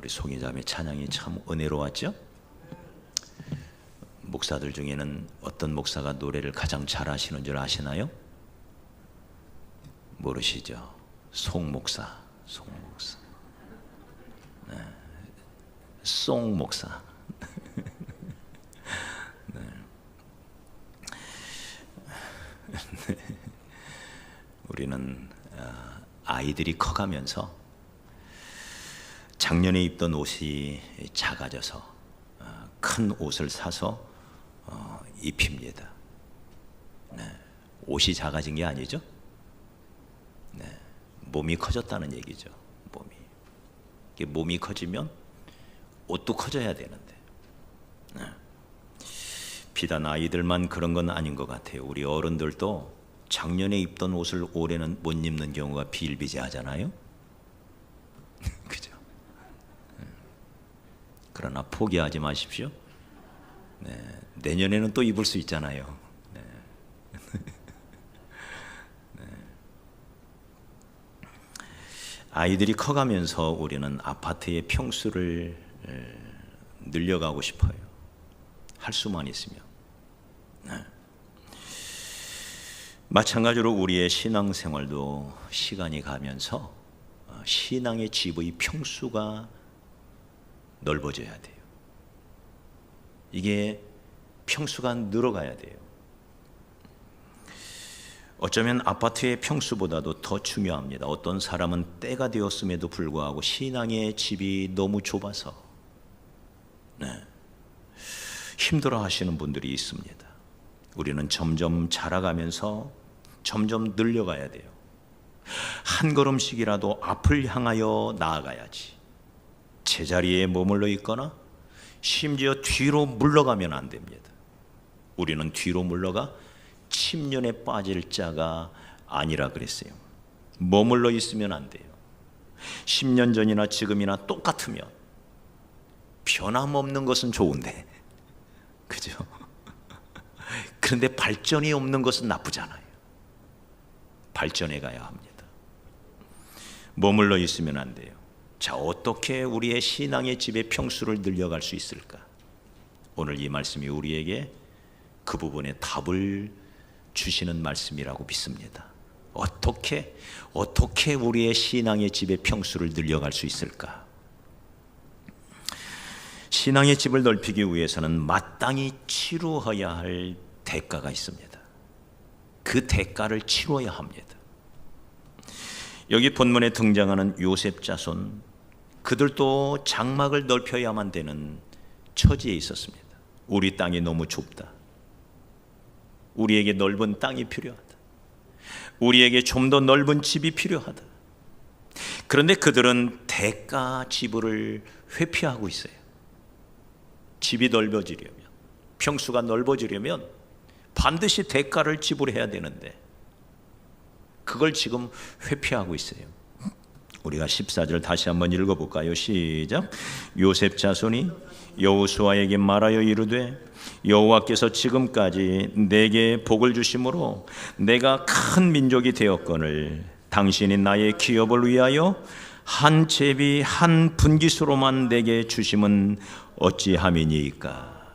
우리 송이자매 찬양이 참 은혜로웠죠? 목사들 중에는 어떤 목사가 노래를 가장 잘하시는 줄 아시나요? 모르시죠? 송 목사. 네. 송 목사. 네. 우리는 아이들이 커가면서 작년에 입던 옷이 작아져서 큰 옷을 사서 입힙니다. 네. 옷이 작아진 게 아니죠. 네. 몸이 커졌다는 얘기죠. 몸이 커지면 옷도 커져야 되는데, 네. 비단 아이들만 그런 건 아닌 것 같아요. 우리 어른들도 작년에 입던 옷을 올해는 못 입는 경우가 비일비재하잖아요. 그죠? 그러나 포기하지 마십시오. 네. 내년에는 또 입을 수 있잖아요. 네. 네. 아이들이 커가면서 우리는 아파트의 평수를 늘려가고 싶어요. 할 수만 있으면. 네. 마찬가지로 우리의 신앙생활도 시간이 가면서 신앙의 집의 평수가 넓어져야 돼요. 이게 평수가 늘어가야 돼요. 어쩌면 아파트의 평수보다도 더 중요합니다. 어떤 사람은 때가 되었음에도 불구하고 신앙의 집이 너무 좁아서 힘들어 하시는 분들이 있습니다. 우리는 점점 자라가면서 점점 늘려가야 돼요. 한 걸음씩이라도 앞을 향하여 나아가야지. 제자리에 머물러 있거나 심지어 뒤로 물러가면 안 됩니다. 우리는 뒤로 물러가 침륜에 빠질 자가 아니라 그랬어요. 머물러 있으면 안 돼요. 10년 전이나 지금이나 똑같으면 변함없는 것은 좋은데, 그죠? 그런데 발전이 없는 것은 나쁘잖아요. 발전해 가야 합니다. 머물러 있으면 안 돼요. 자, 어떻게 우리의 신앙의 집의 평수를 늘려갈 수 있을까? 오늘 이 말씀이 우리에게 그 부분에 답을 주시는 말씀이라고 믿습니다. 어떻게 우리의 신앙의 집의 평수를 늘려갈 수 있을까? 신앙의 집을 넓히기 위해서는 마땅히 치루어야 할 대가가 있습니다. 그 대가를 치러야 합니다. 여기 본문에 등장하는 요셉 자손, 그들도 장막을 넓혀야만 되는 처지에 있었습니다. 우리 땅이 너무 좁다. 우리에게 넓은 땅이 필요하다. 우리에게 좀 더 넓은 집이 필요하다. 그런데 그들은 대가 지불을 회피하고 있어요. 집이 넓어지려면, 평수가 넓어지려면 반드시 대가를 지불해야 되는데 그걸 지금 회피하고 있어요. 우리가 14절 다시 한번 읽어볼까요? 시작. 요셉 자손이 여호수아에게 말하여 이르되 여호와께서 지금까지 내게 복을 주심으로 내가 큰 민족이 되었거늘 당신이 나의 기업을 위하여 한 제비 한 분깃으로만 내게 주심은 어찌함이니이까.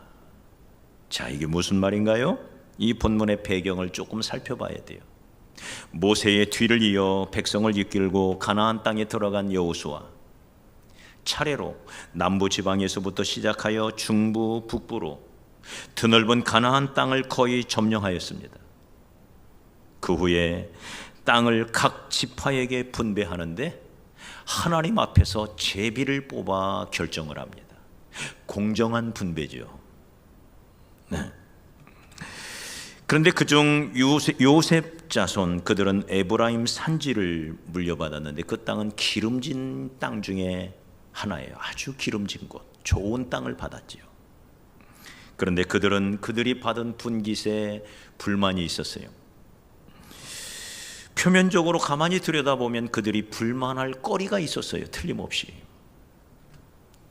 자, 이게 무슨 말인가요? 이 본문의 배경을 조금 살펴봐야 돼요. 모세의 뒤를 이어 백성을 이끌고 가나안 땅에 들어간 여호수아, 차례로 남부 지방에서부터 시작하여 중부, 북부로 드넓은 가나안 땅을 거의 점령하였습니다. 그 후에 땅을 각 지파에게 분배하는데 하나님 앞에서 제비를 뽑아 결정을 합니다. 공정한 분배죠. 네. 그런데 그중 요셉 자손, 그들은 에브라임 산지를 물려받았는데 그 땅은 기름진 땅 중에 하나예요. 아주 기름진 곳, 좋은 땅을 받았지요. 그런데 그들은 그들이 받은 분깃에 불만이 있었어요. 표면적으로 가만히 들여다보면 그들이 불만할 거리가 있었어요. 틀림없이.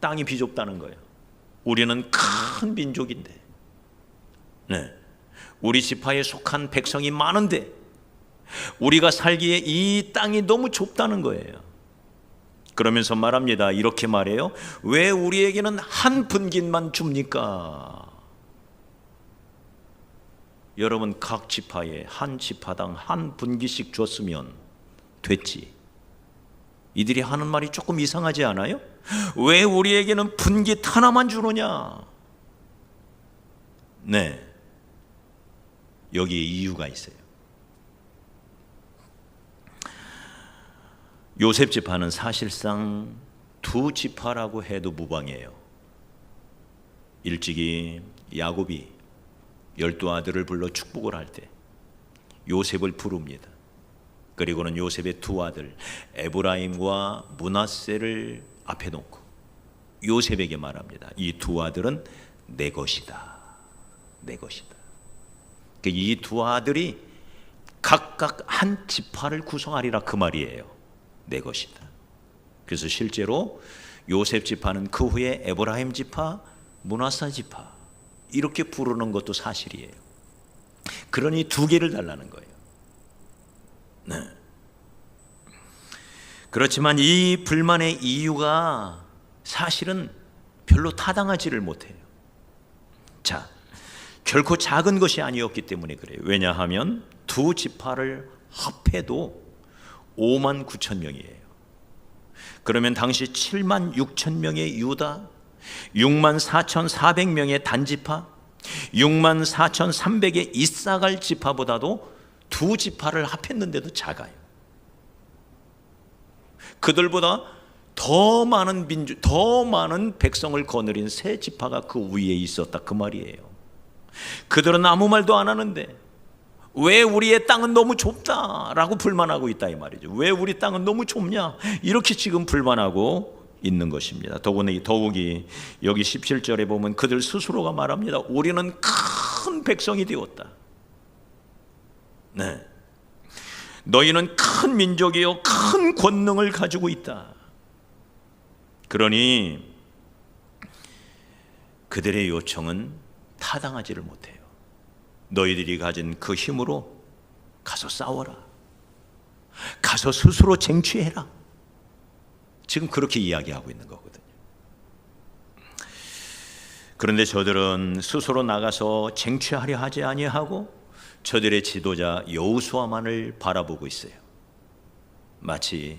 땅이 비좁다는 거예요. 우리는 큰 민족인데, 네, 우리 지파에 속한 백성이 많은데 우리가 살기에 이 땅이 너무 좁다는 거예요. 그러면서 말합니다. 이렇게 말해요. 왜 우리에게는 한 분깃만 줍니까? 여러분, 각 지파에 한 지파당 한 분깃씩 줬으면 됐지. 이들이 하는 말이 조금 이상하지 않아요? 왜 우리에게는 분깃 하나만 주느냐? 네, 여기에 이유가 있어요. 요셉 지파는 사실상 두 지파라고 해도 무방해요. 일찍이 야곱이 12아들을 불러 축복을 할 때 요셉을 부릅니다. 그리고는 요셉의 두 아들 에브라임과 므낫세를 앞에 놓고 요셉에게 말합니다. 이 두 아들은 내 것이다. 내 것이다. 이 두 아들이 각각 한 지파를 구성하리라 그 말이에요. 내 것이다. 그래서 실제로 요셉 지파는 그 후에 에브라임 지파, 므낫세 지파 이렇게 부르는 것도 사실이에요. 그러니 두 개를 달라는 거예요. 네. 그렇지만 이 불만의 이유가 사실은 별로 타당하지를 못해요. 자, 결코 작은 것이 아니었기 때문에 그래요. 왜냐하면 두 지파를 합해도 5만 9천 명이에요. 그러면 당시 7만 6천 명의 유다, 6만 4,400명의 단지파, 6만 4,300의 이사갈 지파보다도 두 지파를 합했는데도 작아요. 그들보다 더 많은 백성을 거느린 세 지파가 그 위에 있었다 그 말이에요. 그들은 아무 말도 안 하는데 왜 우리의 땅은 너무 좁다라고 불만하고 있다 이 말이죠. 왜 우리 땅은 너무 좁냐 이렇게 지금 불만하고 있는 것입니다. 더욱이 여기 17절에 보면 그들 스스로가 말합니다. 우리는 큰 백성이 되었다. 네, 너희는 큰 민족이요 큰 권능을 가지고 있다. 그러니 그들의 요청은 타당하지를 못해요. 너희들이 가진 그 힘으로 가서 싸워라. 가서 스스로 쟁취해라. 지금 그렇게 이야기하고 있는 거거든요. 그런데 저들은 스스로 나가서 쟁취하려 하지 아니하고 저들의 지도자 여호수아만을 바라보고 있어요. 마치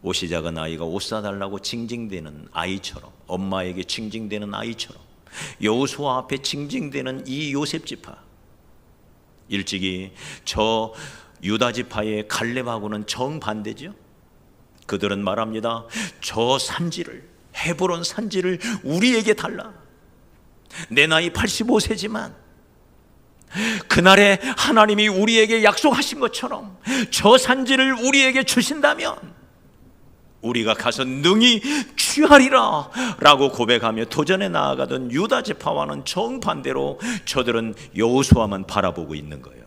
옷이 작은 아이가 옷 사달라고 징징대는 아이처럼, 엄마에게 징징대는 아이처럼 여호수아 앞에 징징대는 이 요셉 지파. 일찍이 저 유다 지파의 갈렙하고는 정반대죠. 그들은 말합니다. 저 산지를, 헤브론 산지를 우리에게 달라. 내 나이 85세지만 그날에 하나님이 우리에게 약속하신 것처럼 저 산지를 우리에게 주신다면 우리가 가서 능히 취하리라 라고 고백하며 도전에 나아가던 유다 지파와는 정반대로 저들은 여호수아만 바라보고 있는 거예요.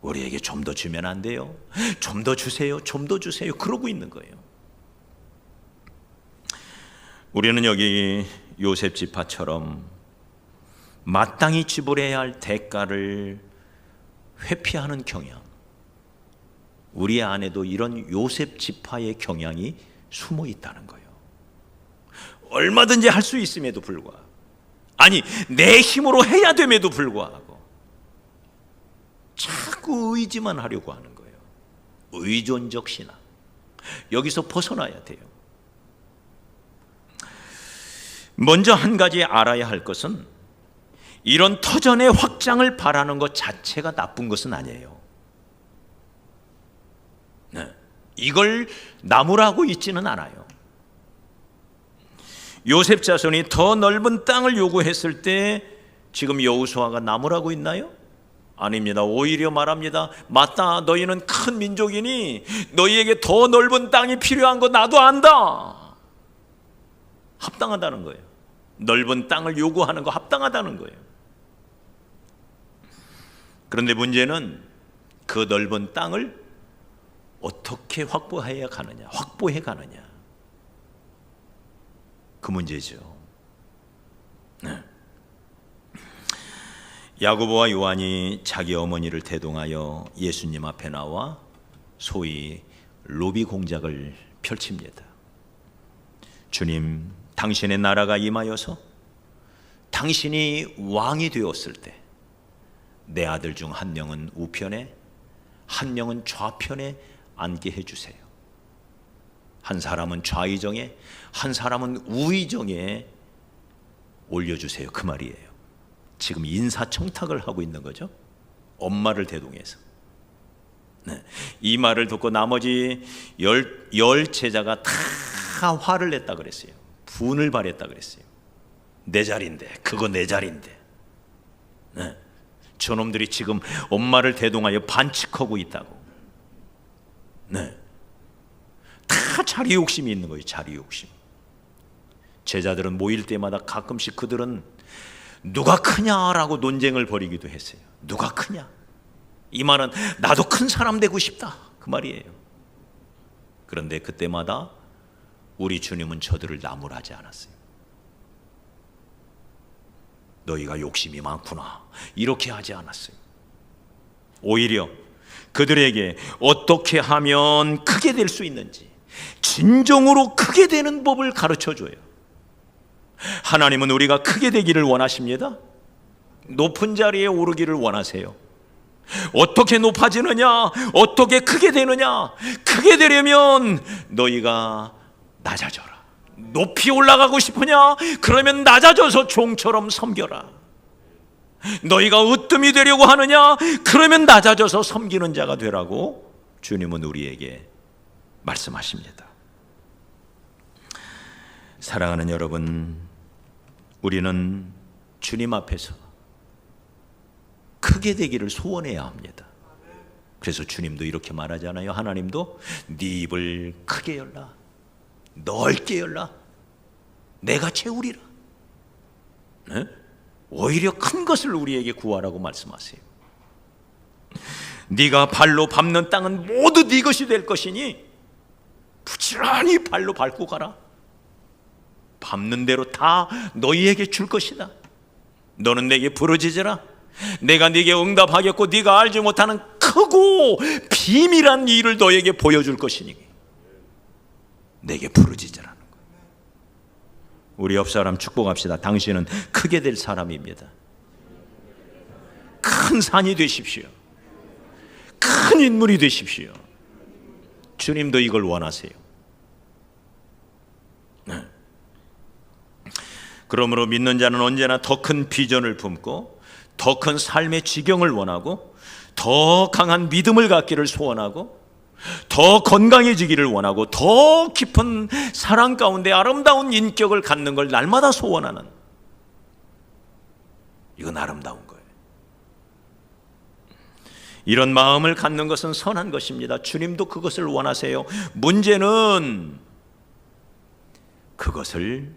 우리에게 좀 더 주면 안 돼요? 좀 더 주세요, 좀 더 주세요 그러고 있는 거예요. 우리는 여기 요셉 지파처럼 마땅히 지불해야 할 대가를 회피하는 경향, 우리 안에도 이런 요셉 지파의 경향이 숨어 있다는 거예요. 얼마든지 할 수 있음에도 불구하고, 아니 내 힘으로 해야 됨에도 불구하고 자꾸 의지만 하려고 하는 거예요. 의존적 신앙, 여기서 벗어나야 돼요. 먼저 한 가지 알아야 할 것은 이런 터전의 확장을 바라는 것 자체가 나쁜 것은 아니에요. 네, 이걸 나무라고 있지는 않아요. 요셉 자손이 더 넓은 땅을 요구했을 때 지금 여호수아가 나무라고 있나요? 아닙니다. 오히려 말합니다. 맞다, 너희는 큰 민족이니 너희에게 더 넓은 땅이 필요한 거 나도 안다. 합당하다는 거예요. 넓은 땅을 요구하는 거 합당하다는 거예요. 그런데 문제는 그 넓은 땅을 어떻게 확보해 가느냐 그 문제죠. 네. 야고보와 요한이 자기 어머니를 대동하여 예수님 앞에 나와 소위 로비 공작을 펼칩니다. 주님, 당신의 나라가 임하여서 당신이 왕이 되었을 때 내 아들 중 한 명은 우편에, 한 명은 좌편에 앉게 해주세요. 한 사람은 좌의정에, 한 사람은 우의정에 올려주세요. 그 말이에요. 지금 인사청탁을 하고 있는 거죠. 엄마를 대동해서. 네. 이 말을 듣고 나머지 열 제자가 다 화를 냈다 그랬어요. 분을 발했다 그랬어요. 내 자리인데, 그거 내 자리인데. 네. 저놈들이 지금 엄마를 대동하여 반칙하고 있다고. 네. 다 자리 욕심이 있는 거예요. 자리 욕심. 제자들은 모일 때마다 가끔씩 그들은 누가 크냐라고 논쟁을 벌이기도 했어요. 누가 크냐? 이 말은 나도 큰 사람 되고 싶다, 그 말이에요. 그런데 그때마다 우리 주님은 저들을 나무라지 않았어요. 너희가 욕심이 많구나, 이렇게 하지 않았어요. 오히려 그들에게 어떻게 하면 크게 될 수 있는지, 진정으로 크게 되는 법을 가르쳐줘요. 하나님은 우리가 크게 되기를 원하십니다. 높은 자리에 오르기를 원하세요. 어떻게 높아지느냐, 어떻게 크게 되느냐. 크게 되려면 너희가 낮아져라. 높이 올라가고 싶으냐? 그러면 낮아져서 종처럼 섬겨라. 너희가 으뜸이 되려고 하느냐? 그러면 낮아져서 섬기는 자가 되라고 주님은 우리에게 말씀하십니다. 사랑하는 여러분, 우리는 주님 앞에서 크게 되기를 소원해야 합니다. 그래서 주님도 이렇게 말하잖아요. 하나님도 네 입을 크게 열라, 넓게 열라, 내가 채우리라. 네? 오히려 큰 것을 우리에게 구하라고 말씀하세요. 네가 발로 밟는 땅은 모두 네 것이 될 것이니 부지런히 발로 밟고 가라. 밟는 대로 다 너희에게 줄 것이다. 너는 내게 부르짖으라. 내가 네게 응답하겠고 네가 알지 못하는 크고 비밀한 일을 너에게 보여줄 것이니 내게 부르짖으라는 거예요. 우리 옆 사람 축복합시다. 당신은 크게 될 사람입니다. 큰 산이 되십시오. 큰 인물이 되십시오. 주님도 이걸 원하세요. 네. 그러므로 믿는 자는 언제나 더 큰 비전을 품고 더 큰 삶의 지경을 원하고 더 강한 믿음을 갖기를 소원하고 더 건강해지기를 원하고 더 깊은 사랑 가운데 아름다운 인격을 갖는 걸 날마다 소원하는, 이건 아름다운 거예요. 이런 마음을 갖는 것은 선한 것입니다. 주님도 그것을 원하세요. 문제는 그것을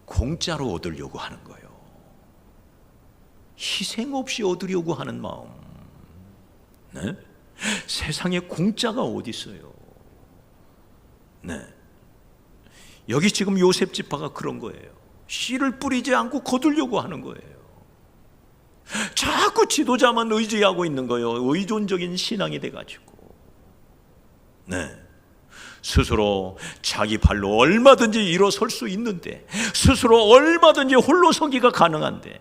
공짜로 얻으려고 하는 거예요. 희생 없이 얻으려고 하는 마음. 네? 세상에 공짜가 어디 있어요? 네. 여기 지금 요셉 지파가 그런 거예요. 씨를 뿌리지 않고 거두려고 하는 거예요. 자꾸 지도자만 의지하고 있는 거예요. 의존적인 신앙이 돼가지고. 네. 스스로 자기 발로 얼마든지 일어설 수 있는데, 스스로 얼마든지 홀로 서기가 가능한데,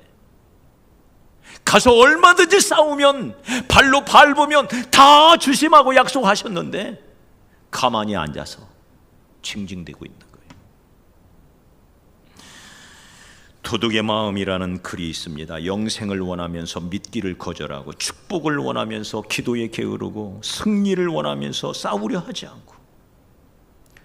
가서 얼마든지 싸우면, 발로 밟으면 다 주심하고 약속하셨는데 가만히 앉아서 징징대고 있는 거예요. 도둑의 마음이라는 글이 있습니다. 영생을 원하면서 믿기를 거절하고, 축복을 원하면서 기도에 게으르고, 승리를 원하면서 싸우려 하지 않고,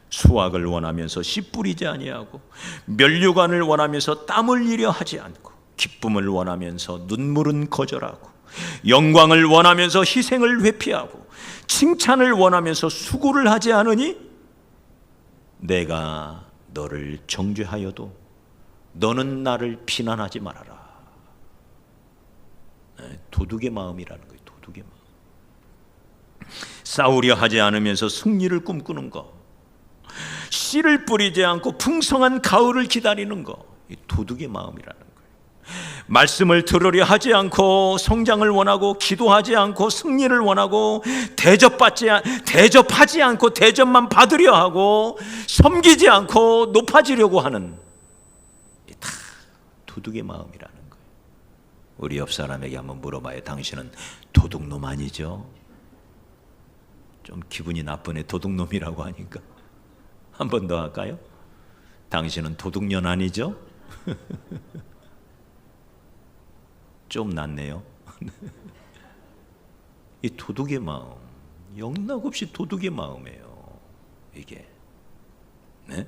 수확을 원하면서 씨 뿌리지 아니하고, 면류관을 원하면서 땀 흘리려 하지 않고, 기쁨을 원하면서 눈물은 거절하고, 영광을 원하면서 희생을 회피하고, 칭찬을 원하면서 수고를 하지 않으니 내가 너를 정죄하여도 너는 나를 비난하지 말아라. 도둑의 마음이라는 거예요. 도둑의 마음. 싸우려 하지 않으면서 승리를 꿈꾸는 거, 씨를 뿌리지 않고 풍성한 가을을 기다리는 거, 이 도둑의 마음이라는 거예요. 말씀을 들으려 하지 대접받지 대접하지 않고 대접만 받으려 하고 섬기지 않고 높아지려고 하는, 다 도둑의 마음이라는 거예요. 우리 옆 사람에게 한번 물어봐요. 당신은 도둑놈 아니죠? 좀 기분이 나쁘네, 도둑놈이라고 하니까. 한 번 더 할까요? 당신은 도둑년 아니죠? 좀 낫네요. 이 도둑의 마음, 영락없이 도둑의 마음이에요. 이게, 네?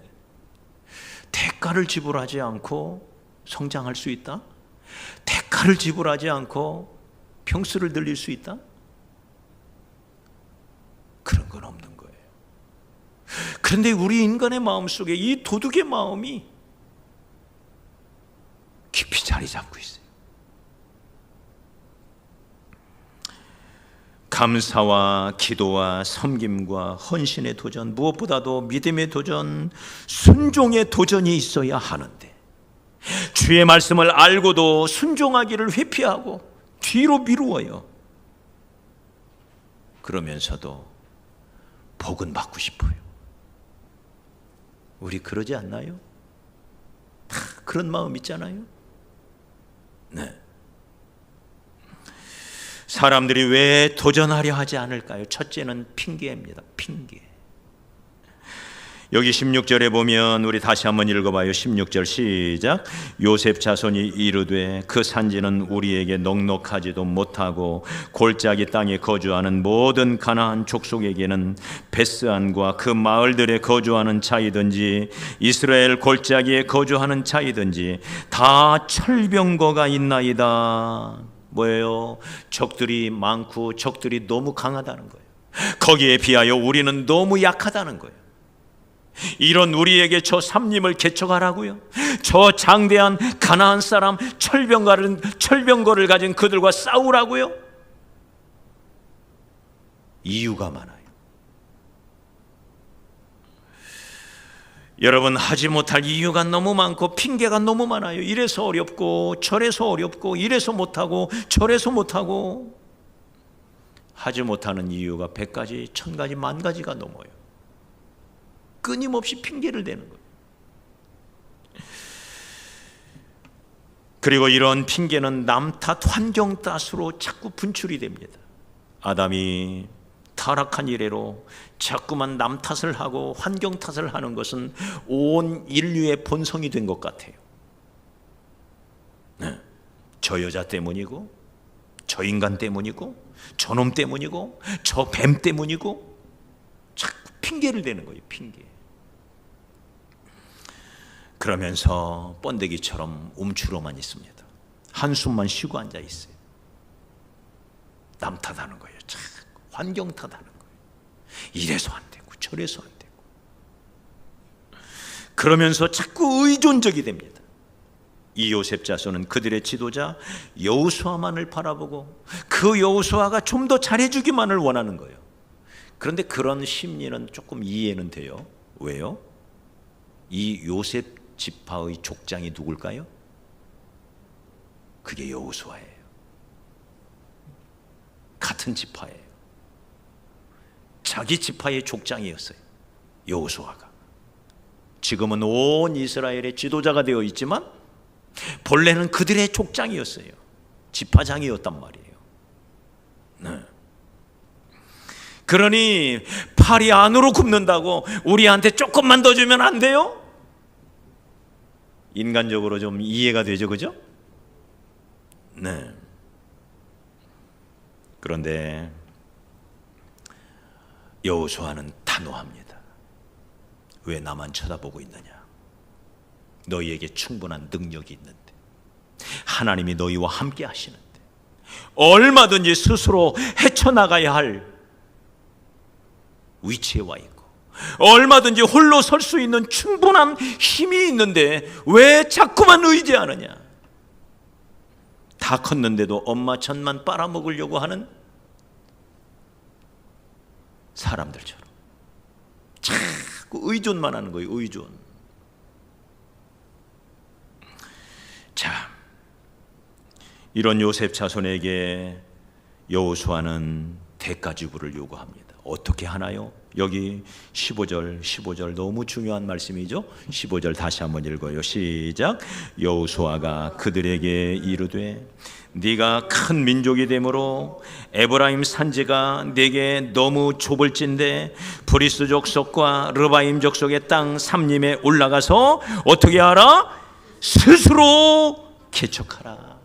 대가를 지불하지 않고 성장할 수 있다? 대가를 지불하지 않고 평수를 늘릴 수 있다? 그런 건 없는 거예요. 그런데 우리 인간의 마음속에 이 도둑의 마음이 깊이 자리 잡고 있어요. 감사와 기도와 섬김과 헌신의 도전, 무엇보다도 믿음의 도전, 순종의 도전이 있어야 하는데, 주의 말씀을 알고도 순종하기를 회피하고 뒤로 미루어요. 그러면서도 복은 받고 싶어요. 우리 그러지 않나요? 다 그런 마음 있잖아요. 네. 사람들이 왜 도전하려 하지 않을까요? 첫째는 핑계입니다. 핑계. 여기 16절에 보면, 우리 다시 한번 읽어봐요. 16절 시작. 요셉 자손이 이르되 그 산지는 우리에게 넉넉하지도 못하고 골짜기 땅에 거주하는 모든 가나안 족속에게는 베스안과 그 마을들에 거주하는 자이든지 이스라엘 골짜기에 거주하는 자이든지 다 철병거가 있나이다. 뭐예요? 적들이 많고 적들이 너무 강하다는 거예요. 거기에 비하여 우리는 너무 약하다는 거예요. 이런 우리에게 저 삼림을 개척하라고요? 저 장대한 가나안 사람 철병거를 가진 그들과 싸우라고요? 이유가 많아요. 여러분, 하지 못할 이유가 너무 많고 핑계가 너무 많아요. 이래서 어렵고 저래서 어렵고 이래서 못하고 저래서 못하고. 하지 못하는 이유가 100가지, 1000가지, 10,000가지가 넘어요. 끊임없이 핑계를 대는 거예요. 그리고 이런 핑계는 남 탓, 환경 탓으로 자꾸 분출이 됩니다. 아담이 타락한 이래로 자꾸만 남 탓을 하고 환경 탓을 하는 것은 온 인류의 본성이 된 것 같아요. 네. 저 여자 때문이고, 저 인간 때문이고, 저놈 때문이고, 저 뱀 때문이고, 자꾸 핑계를 대는 거예요. 핑계. 그러면서 번데기처럼 움츠러만 있습니다. 한숨만 쉬고 앉아 있어요. 남 탓하는 거예요. 자꾸 환경 탓하는 거예요. 이래서 안 되고 저래서 안 되고. 그러면서 자꾸 의존적이 됩니다. 이 요셉 자손은 그들의 지도자 여호수아만을 바라보고 그 여호수아가 좀 더 잘해주기만을 원하는 거예요. 그런데 그런 심리는 조금 이해는 돼요. 왜요? 이 요셉 지파의 족장이 누굴까요? 그게 여호수아예요. 같은 지파예요. 자기 지파의 족장이었어요. 여호수아가. 지금은 온 이스라엘의 지도자가 되어 있지만 본래는 그들의 족장이었어요. 지파장이었단 말이에요. 네. 그러니 팔이 안으로 굽는다고 우리한테 조금만 더 주면 안 돼요? 인간적으로 좀 이해가 되죠, 그죠? 네. 그런데 여호수아는 단호합니다. 왜 나만 쳐다보고 있느냐? 너희에게 충분한 능력이 있는데, 하나님이 너희와 함께 하시는데, 얼마든지 스스로 헤쳐나가야 할 위치에 와 있고 얼마든지 홀로 설 수 있는 충분한 힘이 있는데 왜 자꾸만 의지하느냐? 다 컸는데도 엄마 젖만 빨아먹으려고 하는 사람들처럼 자꾸 의존만 하는 거예요. 의존. 자, 이런 요셉 자손에게 여호수아는 대가 지불을 요구합니다. 어떻게 하나요? 여기 15절 너무 중요한 말씀이죠. 15절 다시 한번 읽어요. 시작. 여호수아가 그들에게 이르되 네가 큰 민족이 되므로 에브라임 산지가 네게 너무 좁을진대 브리스 족속과 르바임 족속의 땅 삼림에 올라가서 어떻게 하라? 스스로 개척하라.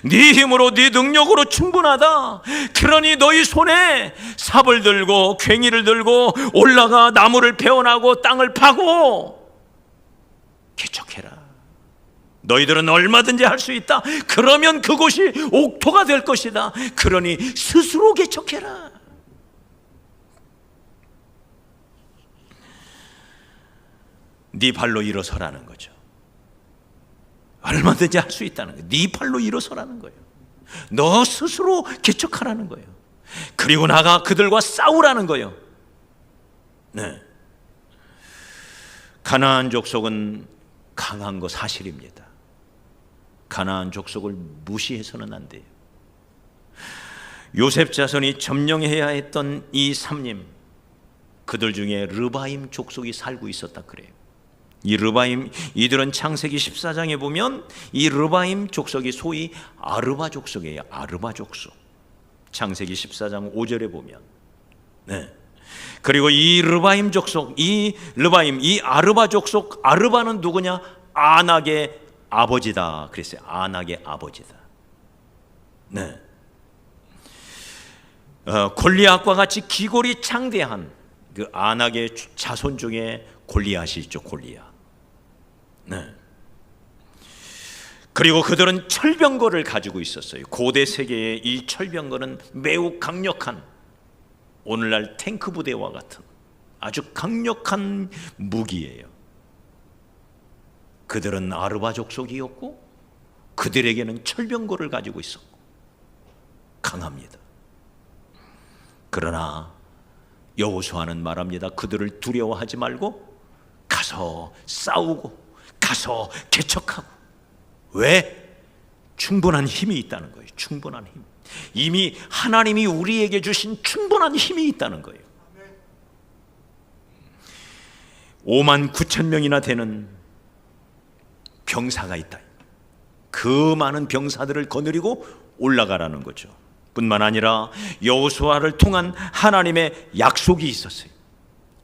네 힘으로 네 능력으로 충분하다. 그러니 너희 손에 삽을 들고 괭이를 들고 올라가 나무를 베어나고 땅을 파고 개척해라. 너희들은 얼마든지 할 수 있다. 그러면 그곳이 옥토가 될 것이다. 그러니 스스로 개척해라. 네 발로 일어서라는 거죠. 얼마든지 할 수 있다는 거예요. 네 발로 일어서라는 거예요. 너 스스로 개척하라는 거예요. 그리고 나가 그들과 싸우라는 거예요. 네. 가나안 족속은 강한 거 사실입니다. 가나안 족속을 무시해서는 안 돼요. 요셉 자손이 점령해야 했던 이 삼림, 그들 중에 르바임 족속이 살고 있었다 그래요. 이 르바임, 이들은 창세기 14장에 보면 이 르바임 족속이 소위 아르바 족속이에요. 아르바 족속. 창세기 14장 5절에 보면. 네. 그리고 이 르바임 족속, 이 르바임, 이 아르바 족속, 아르바는 누구냐? 아낙의 아버지다 그랬어요. 아낙의 아버지다. 네. 골리앗과 같이 기골이 창대한 그 아낙의 자손 중에 골리앗이 있죠. 골리앗. 네. 그리고 그들은 철병거를 가지고 있었어요. 고대 세계의 이 철병거는 매우 강력한, 오늘날 탱크 부대와 같은 아주 강력한 무기예요. 그들은 아르바 족속이었고 그들에게는 철병거를 가지고 있었고 강합니다. 그러나 여호수아는 말합니다. 그들을 두려워하지 말고 가서 싸우고 가서 개척하고. 왜? 충분한 힘이 있다는 거예요. 충분한 힘. 이미 하나님이 우리에게 주신 충분한 힘이 있다는 거예요. 5만 9천 명이나 되는 병사가 있다. 그 많은 병사들을 거느리고 올라가라는 거죠. 뿐만 아니라 여호수아를 통한 하나님의 약속이 있었어요.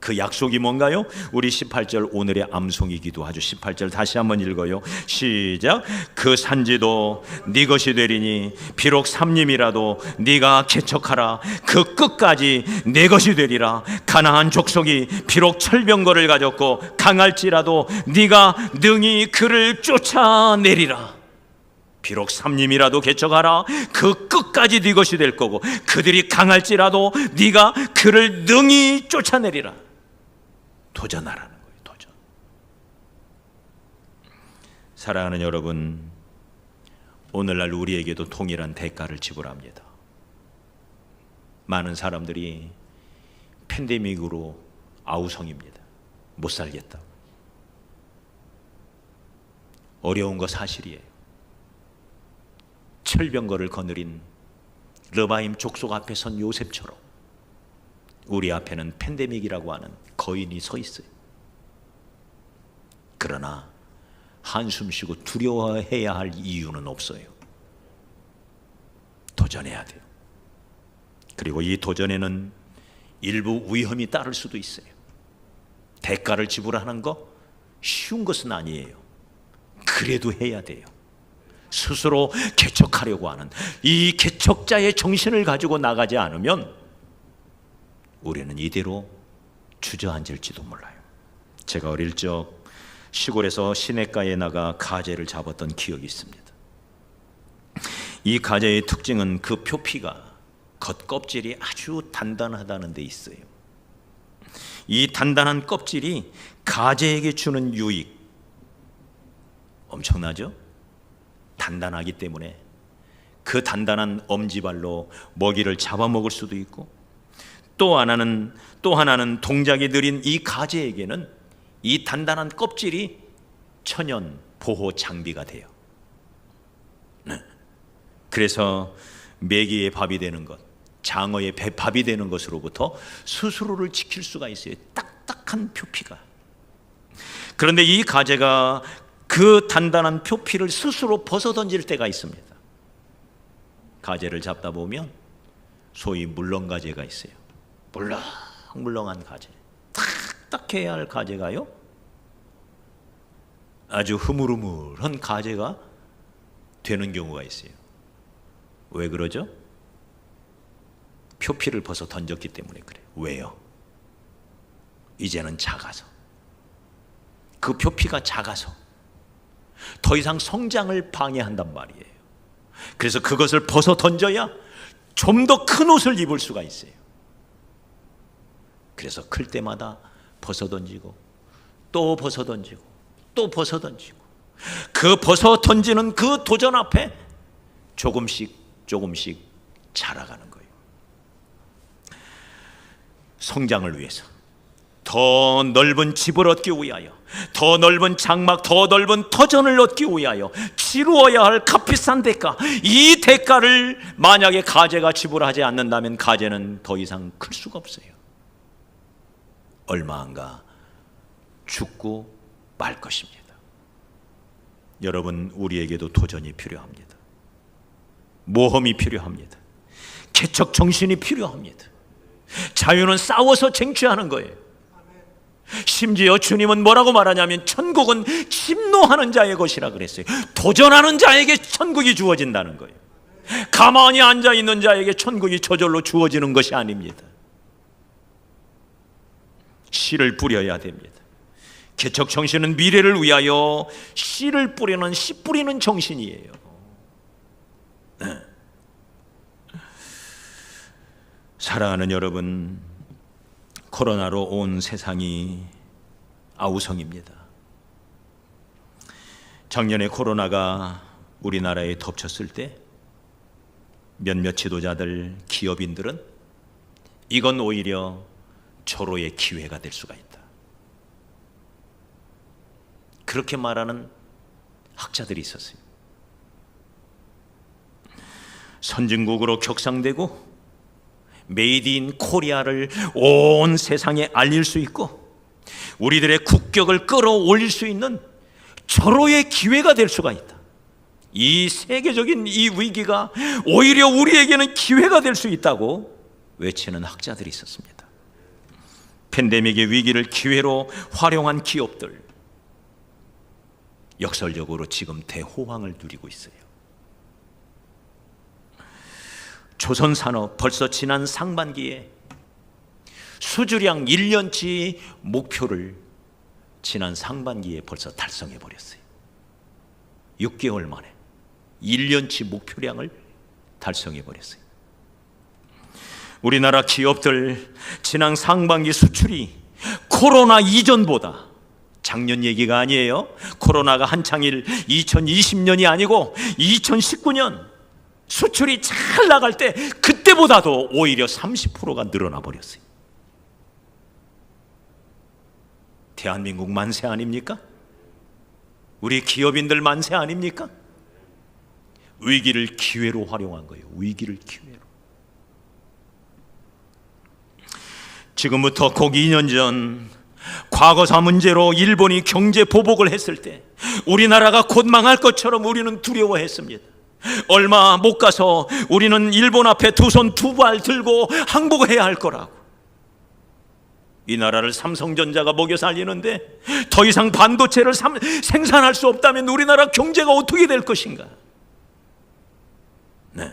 그 약속이 뭔가요? 우리 18절 오늘의 암송이기도 하죠. 18절 다시 한번 읽어요. 시작. 그 산지도 네 것이 되리니 비록 삼림이라도 네가 개척하라. 그 끝까지 네 것이 되리라. 가나안 족속이 비록 철병거를 가졌고 강할지라도 네가 능히 그를 쫓아내리라. 비록 삼림이라도 개척하라. 그 끝까지 네 것이 될 거고 그들이 강할지라도 네가 그를 능히 쫓아내리라. 도전하라는 거예요. 도전. 사랑하는 여러분, 오늘날 우리에게도 동일한 대가를 지불합니다. 많은 사람들이 팬데믹으로 아우성입니다. 못 살겠다. 어려운 거 사실이에요. 철병거를 거느린 르바임 족속 앞에 선 요셉처럼 우리 앞에는 팬데믹이라고 하는 거인이 서 있어요. 그러나 한숨 쉬고 두려워해야 할 이유는 없어요. 도전해야 돼요. 그리고 이 도전에는 일부 위험이 따를 수도 있어요. 대가를 지불하는 거 쉬운 것은 아니에요. 그래도 해야 돼요. 스스로 개척하려고 하는 이 개척자의 정신을 가지고 나가지 않으면 우리는 이대로 주저앉을지도 몰라요. 제가 어릴 적 시골에서 시냇가에 나가 가재를 잡았던 기억이 있습니다. 이 가재의 특징은 그 표피가 겉껍질이 아주 단단하다는 데 있어요. 이 단단한 껍질이 가재에게 주는 유익 엄청나죠? 단단하기 때문에 그 단단한 엄지발로 먹이를 잡아먹을 수도 있고, 또 하나는 동작이 느린 이 가재에게는 이 단단한 껍질이 천연 보호 장비가 돼요. 네. 그래서 메기의 밥이 되는 것, 장어의 밥이 되는 것으로부터 스스로를 지킬 수가 있어요. 딱딱한 표피가. 그런데 이 가재가 그 단단한 표피를 스스로 벗어던질 때가 있습니다. 가재를 잡다 보면 소위 물렁가재가 있어요. 물렁물렁한 가재, 딱딱해야 할 가재가요, 아주 흐물흐물한 가재가 되는 경우가 있어요. 왜 그러죠? 표피를 벗어 던졌기 때문에 그래요. 왜요? 이제는 작아서, 그 표피가 작아서 더 이상 성장을 방해한단 말이에요. 그래서 그것을 벗어 던져야 좀 더 큰 옷을 입을 수가 있어요. 그래서 클 때마다 벗어 던지고 또 벗어 던지고 또 벗어 던지고, 그 벗어 던지는 그 도전 앞에 조금씩 조금씩 자라가는 거예요. 성장을 위해서, 더 넓은 집을 얻기 위하여, 더 넓은 장막, 더 넓은 터전을 얻기 위하여 치루어야 할 값비싼 대가, 이 대가를 만약에 가재가 지불하지 않는다면 가재는 더 이상 클 수가 없어요. 얼마 안가 죽고 말 것입니다. 여러분, 우리에게도 도전이 필요합니다. 모험이 필요합니다. 개척 정신이 필요합니다. 자유는 싸워서 쟁취하는 거예요. 심지어 주님은 뭐라고 말하냐면 천국은 침노하는 자의 것이라 그랬어요. 도전하는 자에게 천국이 주어진다는 거예요. 가만히 앉아있는 자에게 천국이 저절로 주어지는 것이 아닙니다. 씨를 뿌려야 됩니다. 개척 정신은 미래를 위하여 씨를 뿌리는, 씨 뿌리는 정신이에요. 사랑하는 여러분, 코로나로 온 세상이 아우성입니다. 작년에 코로나가 우리나라에 덮쳤을 때 몇몇 지도자들, 기업인들은 이건 오히려 절호의 기회가 될 수가 있다, 그렇게 말하는 학자들이 있었어요. 선진국으로 격상되고 메이드 인 코리아를 온 세상에 알릴 수 있고 우리들의 국격을 끌어올릴 수 있는 절호의 기회가 될 수가 있다. 이 세계적인 이 위기가 오히려 우리에게는 기회가 될 수 있다고 외치는 학자들이 있었습니다. 팬데믹의 위기를 기회로 활용한 기업들, 역설적으로 지금 대호황을 누리고 있어요. 조선산업 벌써 지난 상반기에 수주량 1년치 목표를 지난 상반기에 벌써 달성해 버렸어요. 6개월 만에 1년치 목표량을 달성해 버렸어요. 우리나라 기업들 지난 상반기 수출이 코로나 이전보다, 작년 얘기가 아니에요. 코로나가 한창일 2020년이 아니고 2019년 수출이 잘 나갈 때 그때보다도 오히려 30%가 늘어나 버렸어요. 대한민국 만세 아닙니까? 우리 기업인들 만세 아닙니까? 위기를 기회로 활용한 거예요. 위기를 기회로. 지금부터 꼭 2년 전 과거사 문제로 일본이 경제 보복을 했을 때 우리나라가 곧 망할 것처럼 우리는 두려워했습니다. 얼마 못 가서 우리는 일본 앞에 두 손 두 발 들고 항복해야 할 거라고. 이 나라를 삼성전자가 먹여 살리는데 더 이상 반도체를 생산할 수 없다면 우리나라 경제가 어떻게 될 것인가? 네.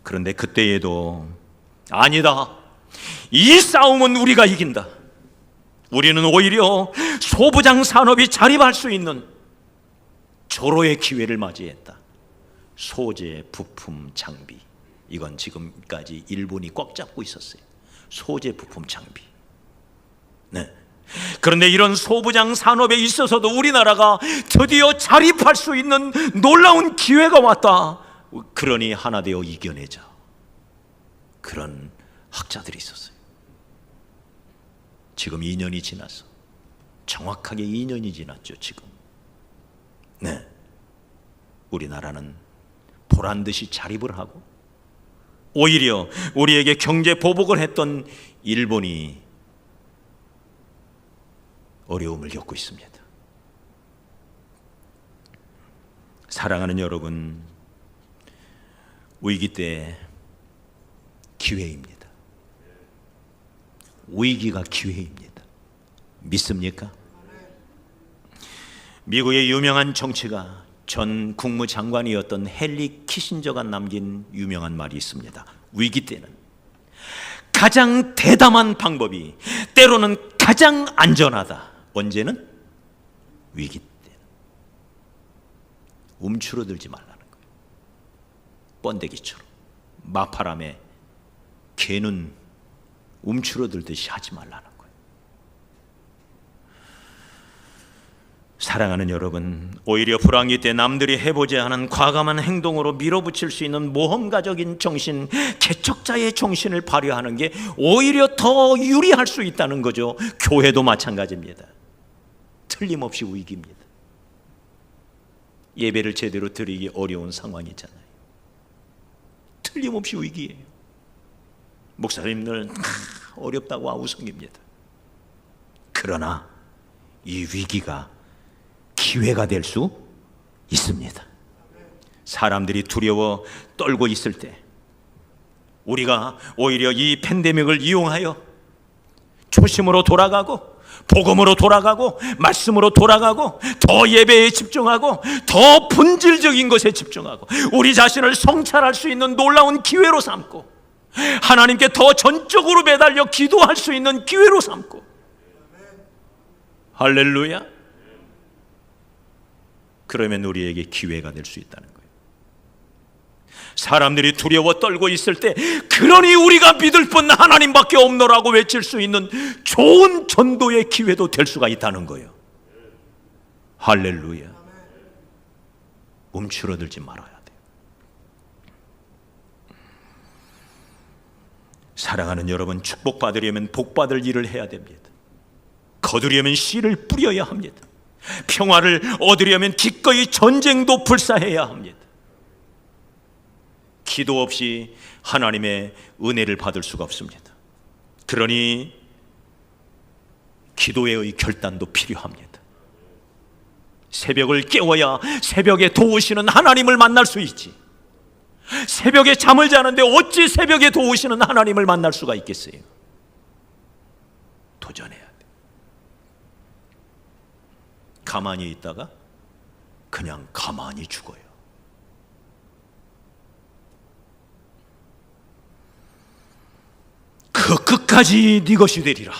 그런데 그때에도 아니다, 이 싸움은 우리가 이긴다. 우리는 오히려 소부장 산업이 자립할 수 있는 절호의 기회를 맞이했다. 소재, 부품, 장비, 이건 지금까지 일본이 꽉 잡고 있었어요. 소재, 부품, 장비. 네. 그런데 이런 소부장 산업에 있어서도 우리나라가 드디어 자립할 수 있는 놀라운 기회가 왔다. 그러니 하나 되어 이겨내자. 그런 학자들이 있었어요. 지금 2년이 지나서, 정확하게 2년이 지났죠. 지금. 네. 우리나라는 보란 듯이 자립을 하고, 오히려 우리에게 경제 보복을 했던 일본이 어려움을 겪고 있습니다. 사랑하는 여러분, 위기 때 기회입니다. 위기가 기회입니다. 믿습니까? 미국의 유명한 정치가 전 국무장관이었던 헨리 키신저가 남긴 유명한 말이 있습니다. 위기 때는 가장 대담한 방법이 때로는 가장 안전하다. 언제는? 위기 때는. 움츠러들지 말라는 거예요. 번데기처럼 마파람에 개는 움츠러들듯이 하지 말라는 거예요. 사랑하는 여러분, 오히려 불황기 때 남들이 해보지 않은 과감한 행동으로 밀어붙일 수 있는 모험가적인 정신, 개척자의 정신을 발휘하는 게 오히려 더 유리할 수 있다는 거죠. 교회도 마찬가지입니다. 틀림없이 위기입니다. 예배를 제대로 드리기 어려운 상황이잖아요. 틀림없이 위기예요. 목사님들은 어렵다고 아우성입니다. 그러나 이 위기가 기회가 될 수 있습니다. 사람들이 두려워 떨고 있을 때 우리가 오히려 이 팬데믹을 이용하여 초심으로 돌아가고, 복음으로 돌아가고, 말씀으로 돌아가고, 더 예배에 집중하고, 더 본질적인 것에 집중하고, 우리 자신을 성찰할 수 있는 놀라운 기회로 삼고, 하나님께 더 전적으로 매달려 기도할 수 있는 기회로 삼고. 할렐루야. 그러면 우리에게 기회가 될 수 있다는 거예요. 사람들이 두려워 떨고 있을 때, 그러니 우리가 믿을 분 하나님밖에 없노라고 외칠 수 있는 좋은 전도의 기회도 될 수가 있다는 거예요. 할렐루야. 움츠러들지 말아야 돼요. 사랑하는 여러분, 축복받으려면 복받을 일을 해야 됩니다. 거두려면 씨를 뿌려야 합니다. 평화를 얻으려면 기꺼이 전쟁도 불사해야 합니다. 기도 없이 하나님의 은혜를 받을 수가 없습니다. 그러니 기도의 결단도 필요합니다. 새벽을 깨워야 새벽에 도우시는 하나님을 만날 수 있지. 새벽에 잠을 자는데 어찌 새벽에 도우시는 하나님을 만날 수가 있겠어요? 도전해야 돼. 가만히 있다가 그냥 가만히 죽어요. 그 끝까지 네 것이 되리라.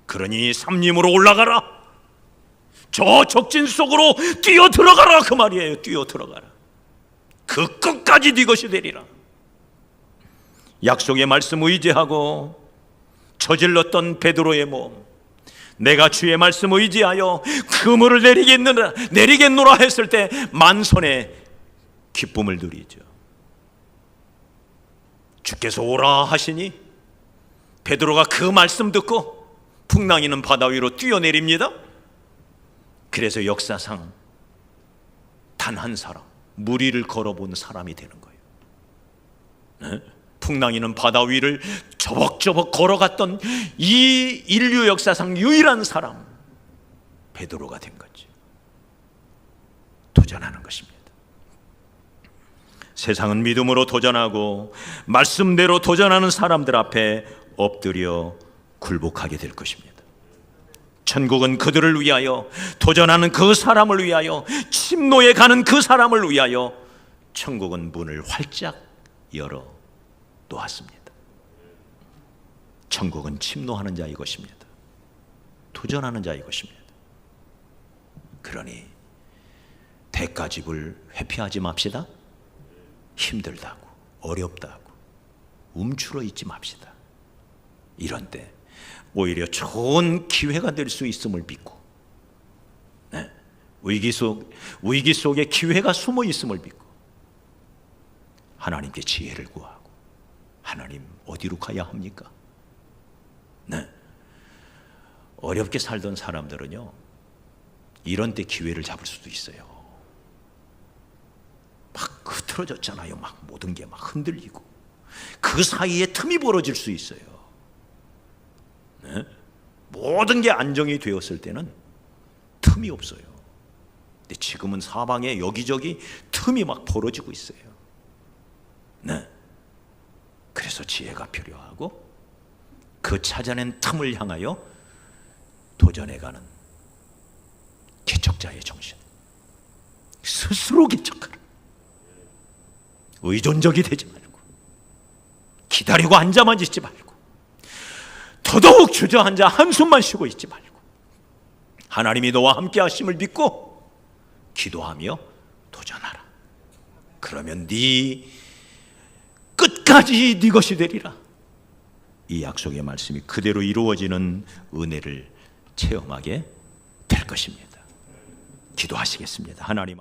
그러니 삼림으로 올라가라. 저 적진 속으로 뛰어 들어가라. 그 말이에요. 뛰어 들어가라. 그 끝까지 네 것이 되리라. 약속의 말씀 의지하고 저질렀던 베드로의 몸, 내가 주의 말씀 의지하여 그물을 내리겠노라 했을 때 만선의 기쁨을 누리죠. 주께서 오라 하시니 베드로가 그 말씀 듣고 풍랑이는 바다 위로 뛰어내립니다. 그래서 역사상 단 한 사람, 무리를 걸어본 사람이 되는 거예요. 네? 풍랑이는 바다 위를 저벅저벅 걸어갔던 이 인류 역사상 유일한 사람, 베드로가 된 거죠. 도전하는 것입니다. 세상은 믿음으로 도전하고 말씀대로 도전하는 사람들 앞에 엎드려 굴복하게 될 것입니다. 천국은 그들을 위하여, 도전하는 그 사람을 위하여, 침노에 가는 그 사람을 위하여 천국은 문을 활짝 열어 놓았습니다. 천국은 침노하는 자의 것입니다. 도전하는 자의 것입니다. 그러니 대가집을 회피하지 맙시다. 힘들다고, 어렵다고 움츠러 있지 맙시다. 이런 때 오히려 좋은 기회가 될 수 있음을 믿고, 네, 위기 속에 기회가 숨어 있음을 믿고 하나님께 지혜를 구하고, 하나님 어디로 가야 합니까? 네, 어렵게 살던 사람들은요, 이런 때 기회를 잡을 수도 있어요. 막 틀어졌잖아요. 막 모든 게 막 흔들리고 그 사이에 틈이 벌어질 수 있어요. 네? 모든 게 안정이 되었을 때는 틈이 없어요. 근데 지금은 사방에 여기저기 틈이 막 벌어지고 있어요. 네. 그래서 지혜가 필요하고 그 찾아낸 틈을 향하여 도전해가는 개척자의 정신. 스스로 개척하라. 의존적이 되지 말고 기다리고 앉아만 있지 말고 더더욱 주저앉아 한숨만 쉬고 있지 말고 하나님이 너와 함께 하심을 믿고 기도하며 도전하라. 그러면 네 끝까지 네 것이 되리라. 이 약속의 말씀이 그대로 이루어지는 은혜를 체험하게 될 것입니다. 기도하시겠습니다. 하나님